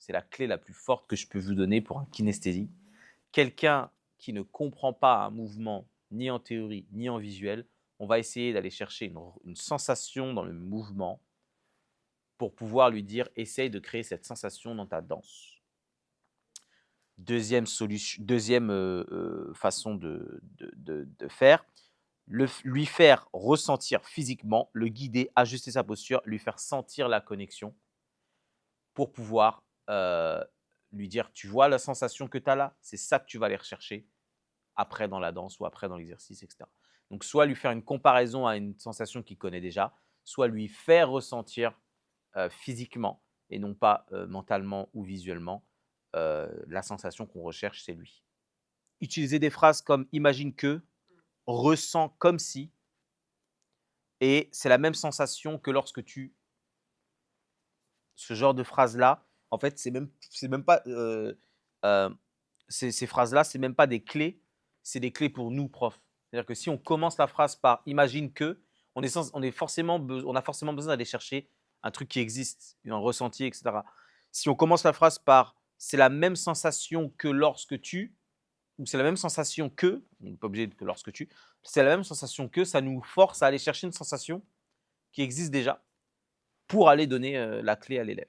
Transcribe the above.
c'est la clé la plus forte que je peux vous donner pour un kinesthésique. Quelqu'un qui ne comprend pas un mouvement, ni en théorie, ni en visuel, on va essayer d'aller chercher une sensation dans le mouvement pour pouvoir lui dire: «Essaye de créer cette sensation dans ta danse». Deuxième façon de faire, lui faire ressentir physiquement, le guider, ajuster sa posture, lui faire sentir la connexion pour pouvoir, lui dire: «Tu vois la sensation que tu as là? C'est ça que tu vas aller rechercher après dans la danse ou après dans l'exercice» et cetera. Donc soit lui faire une comparaison à une sensation qu'il connaît déjà, soit lui faire ressentir, physiquement et non pas, mentalement ou visuellement, la sensation qu'on recherche, c'est lui. Utiliser des phrases comme: «Imagine que», «Ressens comme si», et c'est la même sensation que lorsque tu ce genre de phrase-là, en fait, c'est même pas, ces phrases-là, c'est même pas des clés, c'est des clés pour nous profs. C'est-à-dire que si on commence la phrase par: «Imagine que», on a forcément besoin d'aller chercher un truc qui existe, un ressenti et cetera. Si on commence la phrase par: «C'est la même sensation que lorsque tu», ou «C'est la même sensation que», on n'est pas obligé de que lorsque tu, c'est la même sensation que, ça nous force à aller chercher une sensation qui existe déjà pour aller donner, la clé à l'élève.